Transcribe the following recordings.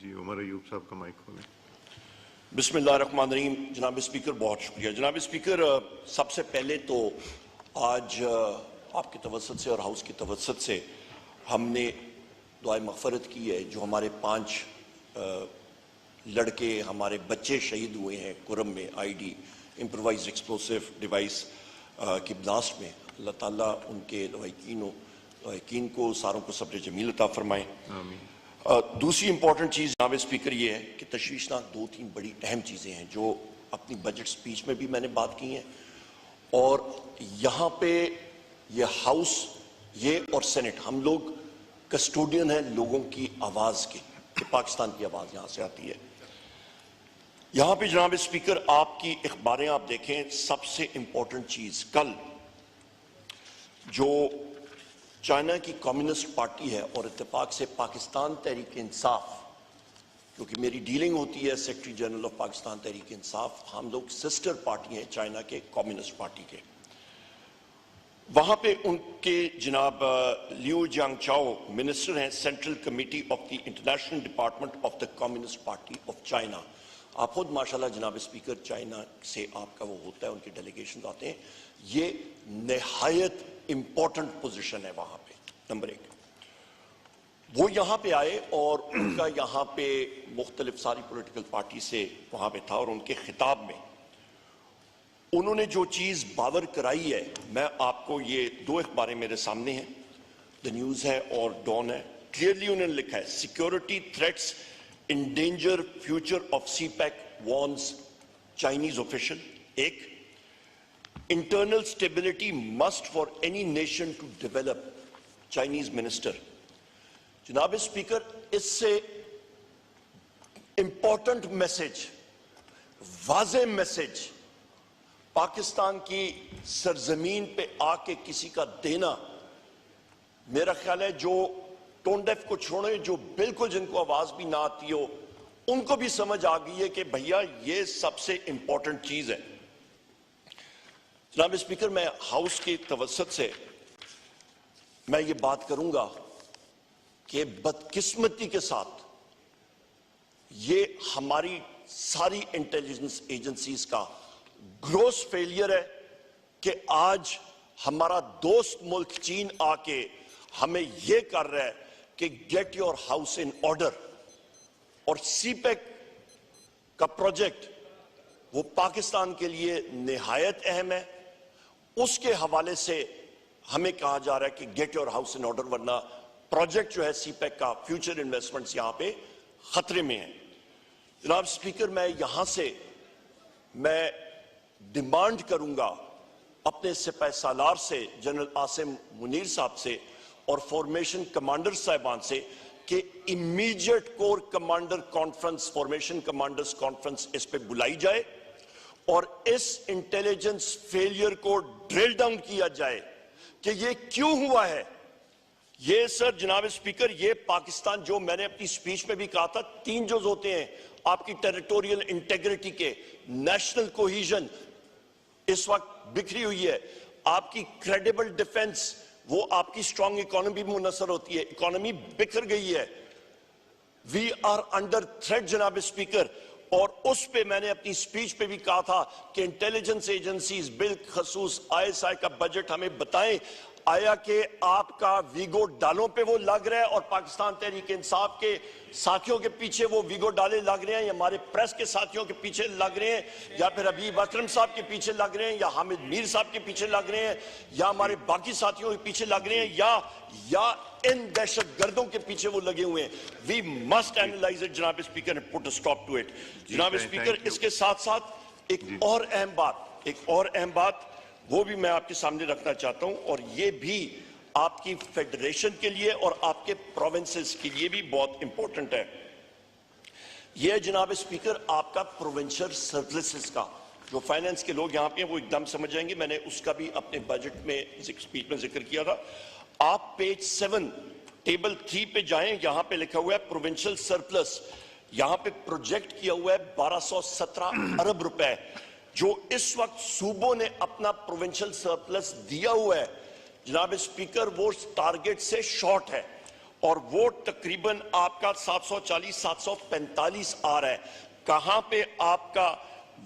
जी उमर अयूब साहब का माइक खोलें। बिस्मिल्लाहिर्रहमानिर्रहीम। जनाब स्पीकर, बहुत शुक्रिया। जनाब स्पीकर, सबसे पहले तो आज आपकी तवज्जुह से और हाउस की तवज्जुह से हमने दुआए मग़फ़िरत की है। जो हमारे 5 लड़के, हमारे बच्चे शहीद हुए हैं कुरम में आईडी इम्प्रोवाइज्ड एक्सप्लोसिव डिवाइस की ब्लास्ट में, अल्लाह ताला उनके लवाहिकीन को सारों को सब्र जमील अता फरमाए। दूसरी इंपॉर्टेंट चीज़ जनाब स्पीकर ये है कि तशवीशनाक 2-3 बड़ी अहम चीज़ें हैं जो अपनी बजट स्पीच में भी मैंने बात की हैं, और यहाँ पे ये हाउस, ये और सेनेट, हम लोग कस्टोडियन हैं लोगों की आवाज़ के, कि पाकिस्तान की आवाज़ यहाँ से आती है। यहाँ पे जनाब स्पीकर आपकी अखबारें आप देखें, सबसे इंपॉर्टेंट चीज़ कल जो चाइना की कम्युनिस्ट पार्टी है और इत्तेफाक से पाकिस्तान तहरीक इंसाफ, क्योंकि मेरी डीलिंग होती है secretary general of Pakistan Tehreek Insaf, हम लोग सिस्टर पार्टी हैं चाइना के कम्युनिस्ट पार्टी के, वहां पे उनके जनाब लियू जियांगचाओ मिनिस्टर हैं central committee of the international department of the communist party of China. आप खुद माशाल्लाह जनाब स्पीकर चाइना से आपका वो होता है, उनके डेलीगेशन आते हैं, ये निहायत इंपॉर्टेंट पोजीशन है वहां पे। नंबर 1, वो यहां पे आए और उनका यहां पे मुख्तलिफ सारी पॉलिटिकल पार्टी से वहां पे था, और उनके खिताब में उन्होंने जो चीज बावर कराई है, मैं आपको ये 2 अखबारें मेरे सामने हैं, द न्यूज है और डॉन है, क्लियरली उन्होंने लिखा है security threats endanger future of CPEC warns Chinese official। 1, internal stability must for any nation to develop, Chinese minister। जनाब स्पीकर, इससे इंपॉर्टेंट मैसेज, वाज़े मैसेज पाकिस्तान की सरजमीन पे आके किसी का देना, मेरा ख्याल है जो टोन डेफ को छोड़े, जो बिल्कुल जिनको आवाज भी ना आती हो, उनको भी समझ आ गई है कि भैया ये सबसे इंपॉर्टेंट चीज है। जनाब स्पीकर, मैं हाउस की तवज्जुह से मैं ये बात करूंगा कि बदकिस्मती के साथ ये हमारी सारी इंटेलिजेंस एजेंसीज का ग्रोस फेलियर है कि आज हमारा दोस्त मुल्क चीन आके हमें यह कर रहा है कि get your house in order, और सीपेक का प्रोजेक्ट वो पाकिस्तान के लिए निहायत अहम है। उसके हवाले से हमें कहा जा रहा है कि get your house in order, वरना प्रोजेक्ट जो है सीपेक का, फ्यूचर इन्वेस्टमेंट्स यहां पे खतरे में है। जनाब स्पीकर, मैं यहां से मैं डिमांड करूंगा अपने सिपाही सालार से, जनरल आसिम मुनीर साहब से और फॉर्मेशन कमांडर साहिबान से कि immediate core commander conference, formation commanders conference इस पे बुलाई जाए और इस इंटेलिजेंस फेलियर को ड्रिल डाउन किया जाए कि ये क्यों हुआ है। ये सर जनाब स्पीकर, ये पाकिस्तान, जो मैंने अपनी स्पीच में भी कहा था, 3 जोज होते हैं आपकी टेरिटोरियल इंटेग्रिटी के, नेशनल कोहिजन इस वक्त बिखरी हुई है, आपकी क्रेडिबल डिफेंस, वो आपकी स्ट्रांग इकोनॉमी मुनसर होती है, इकोनॉमी बिखर गई है। वी आर अंडर थ्रेट जनाब स्पीकर, और उस पे मैंने अपनी स्पीच पे भी कहा था कि इंटेलिजेंस एजेंसीज बिलखसूस ISI का बजट हमें बताएं, आया कि आपका वीगो डालों पे वो लग रहा है और पाकिस्तान तहरीक इंसाफ के साथियों के पीछे वो वीगो डाले लग रहे हैं, या हमारे प्रेस के साथियों के पीछे लग रहे हैं, या फिर हबीब अकरम साहब के पीछे लग रहे हैं, या हामिद मीर साहब के पीछे लग रहे हैं, या हमारे बाकी साथियों के पीछे लग रहे हैं, या इन दहशत गर्दों के पीछे वो लगे हुए हैं। वी मस्ट एनालाइज इट जनाब speaker and put a stop to it. जनाब स्पीकर, इसके साथ साथ एक और अहम बात वो भी मैं आपके सामने रखना चाहता हूं, और ये भी आपकी फेडरेशन के लिए और आपके प्रोविंसेस के लिए भी बहुत इंपॉर्टेंट है। ये जनाब स्पीकर आपका प्रोविंशियल सर्विसेज का, जो फाइनेंस के लोग यहां पे हैं वो एकदम समझ जाएंगे, मैंने उसका भी अपने बजट में स्पीच में जिक्र किया था। आप पेज 7 टेबल 3 पे जाएं, यहां पे लिखा हुआ है प्रोविंशियल सरप्लस, यहां पे प्रोजेक्ट किया हुआ है 1217 अरब रुपए, जो इस वक्त सूबों ने अपना प्रोविंशियल सरप्लस दिया हुआ है जनाब स्पीकर, वो टारगेट से शॉर्ट है। और वोट तकरीबन आपका 740 745 आ रहा है। कहां पे आपका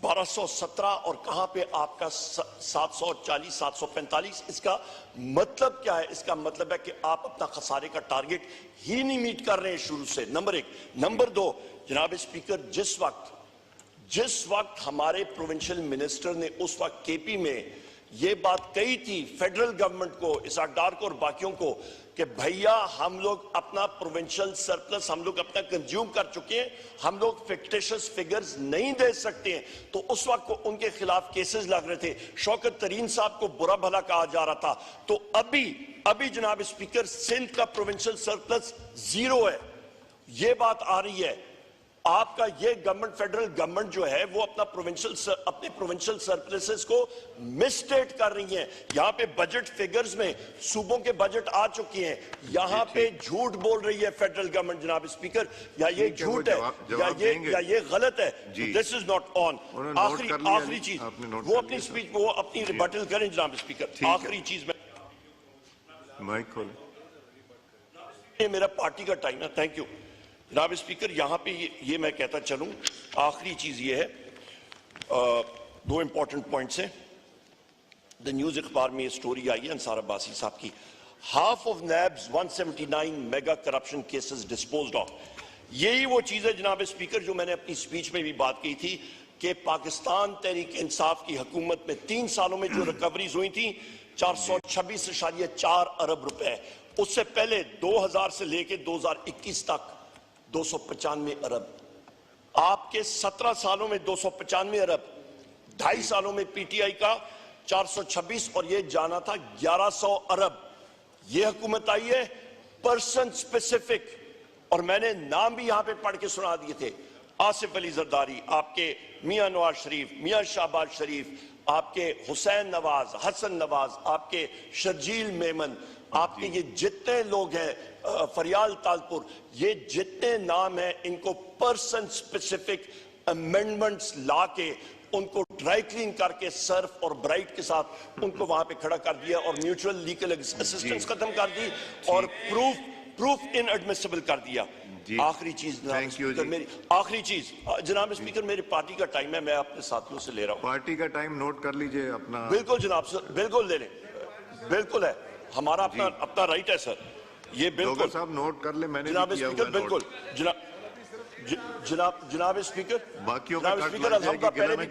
1217 और कहां पे आपका 740 745? इसका मतलब क्या है? इसका मतलब है कि आप अपना खसारे का टारगेट ही नहीं मीट कर रहे हैं शुरू से, नंबर एक। नंबर दो, जनाब स्पीकर, जिस वक्त हमारे प्रोविंशियल मिनिस्टर ने उस वक्त केपी में ये बात कही थी फेडरल गवर्नमेंट को, इसाक डार को और बाकियों को, कि भैया हम लोग अपना प्रोविंशियल सरप्लस हम लोग अपना कंज्यूम कर चुके हैं, हम लोग फिक्टिशियस फिगर्स नहीं दे सकते हैं, तो उस वक्त को उनके खिलाफ केसेस लग रहे थे, शौकत तरीन साहब को बुरा भला कहा जा रहा था। तो अभी जनाब स्पीकर, सिंध का प्रोविंशियल सरप्लस 0 है। ये बात आ रही है, आपका ये गवर्नमेंट, फेडरल गवर्नमेंट जो है वो अपने प्रोविंशियल सरप्लसेस को मिसस्टेट कर रही है। यहां पे बजट फिगर्स में सूबों के बजट आ चुके हैं, यहां पे झूठ बोल रही है फेडरल गवर्नमेंट जनाब स्पीकर, या ये झूठ है या ये गलत है। This is not on. आखिरी चीज, वो अपनी स्पीच में वो अपनी रिबटल करें जनाब स्पीकर। आखिरी चीज में माइक खोलें। ये मेरा पार्टी का टाइम है। थैंक यू जनाब स्पीकर। यहां पे ये मैं कहता चलूं, आखिरी चीज ये है, दो इंपॉर्टेंट पॉइंट्स हैं। द न्यूज अखबार में ये स्टोरी आई है अंसार अब्बासी साहब की, half of NAB's 179 mega corruption cases disposed of. यही वो चीज है जनाब स्पीकर जो मैंने अपनी स्पीच में भी बात की थी कि पाकिस्तान तहरीक इंसाफ की हुकूमत में 3 सालों में जो रिकवरीज हुई थी 426.4 अरब रुपए, उससे पहले 2000 से लेकर 2021 तक 295 अरब। आपके 17 सालों में 295 अरब, 2.5 सालों में पीटीआई का 426 और ये जाना था 1100 अरब। ये हुकूमत आई है पर्सन स्पेसिफिक, और मैंने नाम भी यहां पे पढ़ के सुना दिए थे, आसिफ अली जरदारी, आपके मियां नवाज शरीफ, मियां शहबाज शरीफ, आपके हुसैन नवाज, हसन नवाज, आपके शर्जील मेमन, आपके ये जितने लोग हैं, फरियाल तालपुर, ये जितने नाम हैं, इनको पर्सन स्पेसिफिक अमेंडमेंट्स लाके उनको ड्राई क्लीन करके सर्फ और ब्राइट के साथ उनको वहां पे खड़ा कर दिया और म्यूचुअल लीगल असिस्टेंस खत्म कर दी और प्रूफ इनएडमिसिबल कर दिया। आखिरी चीज मेरी आखिरी चीज जनाब स्पीकर, मेरी पार्टी का टाइम है, मैं अपने साथियों से ले रहा हूं। पार्टी का टाइम नोट कर लीजिए अपना। बिल्कुल जनाब सर, बिल्कुल ले लें, बिल्कुल है, हमारा अपना राइट है सर, ये बिल्कुल साहब नोट कर ले। मैंने जनाब स्पीकर बिल्कुल जनाब स्पीकर, बाकियों जनाब स्पीकर, अलहमदा पहले भी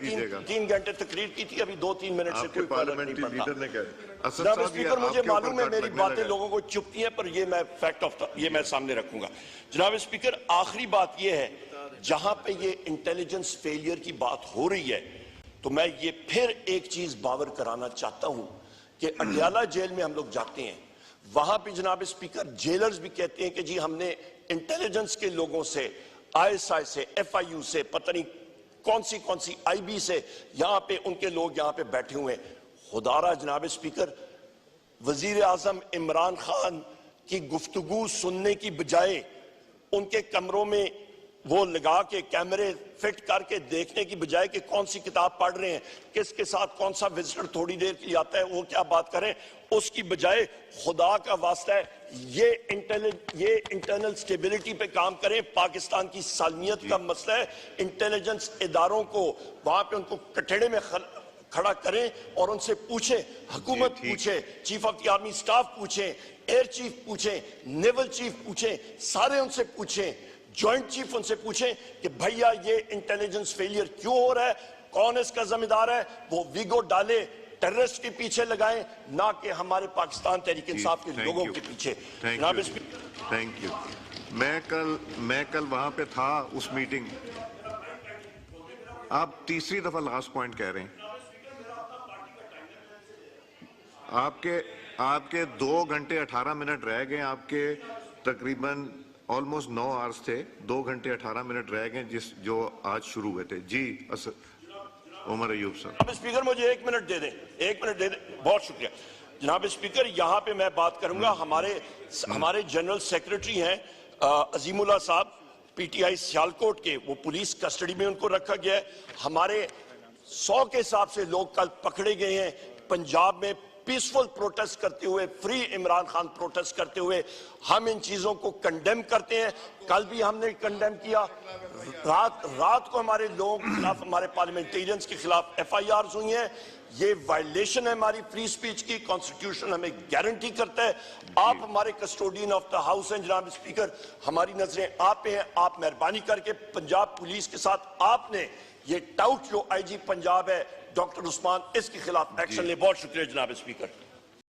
3 घंटे तकरीर की थी, अभी 2-3 मिनट से कोई पार्लियामेंट्री लीडर ने कहा। जनाब स्पीकर, मुझे मालूम है मेरी बातें लोगों को चुभती हैं, पर ये मैं फैक्ट ऑफ ये मैं सामने रखूंगा। जनाब स्पीकर, आखिरी बात ये है, जहां पे ये इंटेलिजेंस फेलियर की बात हो रही है, तो मैं ये फिर एक चीज बावर कराना चाहता हूं कि अडयाला जेल में हम लोग जाते हैं, वहां पे जनाब स्पीकर जेलर्स भी कहते हैं कि जी हमने इंटेलिजेंस के लोगों से, आईएसआई से, एफआईयू से, पता नहीं कौन सी आईबी से, यहां पे उनके लोग यहां पे बैठे हुए हैं। खुदारा जनाब स्पीकर, वजीर आजम इमरान खान की गुफ्तगू सुनने की बजाय उनके कमरों में वो लगा के कैमरे फिट करके देखने की बजाय कि कौन सी किताब पढ़ रहे हैं, किसके साथ कौन सा विजिटर थोड़ी देर के लिए आता है, वो क्या बात करें, उसकी बजाय खुदा का वास्ता है ये इंटरनल स्टेबिलिटी पे काम करें। पाकिस्तान की सालमियत का मसला है, इंटेलिजेंस इदारों को वहां पे उनको कटड़े में खड़ा करें और उनसे पूछे, हुकूमत पूछे, chief of the army staff पूछे, एयर चीफ पूछे, नेवल चीफ पूछे, सारे उनसे पूछें, जॉइंट चीफ उनसे पूछें कि भैया ये इंटेलिजेंस फेलियर क्यों हो रहा है, कौन इसका जिम्मेदार है, वो वीगो डाले, टेररिस्ट के पीछे लगाएं, ना कि हमारे पाकिस्तान तहरीक इंसाफ के लोगों के पीछे। Thank you. मैं कल वहां पे था उस मीटिंग। आप तीसरी दफा लास्ट पॉइंट कह रहे हैं। आपके 2 घंटे 18 मिनट रह गए, आपके तकरीबन ऑलमोस्ट 9 आवर्स थे, 2 घंटे 18 मिनट रह गए जो आज शुरू हुए थे। जी उमर अयूब साहब। स्पीकर मुझे 1 मिनट दे दें, 1 मिनट दे दें, बहुत शुक्रिया जनाब स्पीकर। यहां पे मैं बात करूंगा, हमारे जनरल सेक्रेटरी हैं अजीमुल्लाह साहब, पीटीआई सियालकोट के, वो पुलिस कस्टडी में उनको रखा गया है। हमारे 100 के हिसाब से लोग कल पकड़े गए हैं पंजाब में पीसफुल प्रोटेस्ट करते हुए, फ्री इमरान खान प्रोटेस्ट करते हुए हम इन चीजों को कंडेम करते हैं। कल भी हमने कंडेम किया। रात को हमारे लोगों के खिलाफ, हमारे पार्लियामेंटेरियंस के खिलाफ FIRs हुई हैं। ये वायलेशन है हमारी फ्री स्पीच की। कॉन्स्टिट्यूशन हमें गारंटी करता है। आप हमारे कस्टोडियन ऑफ द हाउस हैं जनाब स्पीकर, हमारी नजरें आप पे हैं। आप मेहरबानी करके पंजाब पुलिस के साथ आपने ये टाउट जो IG पंजाब है डॉक्टर उस्मान, इसके खिलाफ एक्शन ले। बहुत शुक्रिया जनाब स्पीकर।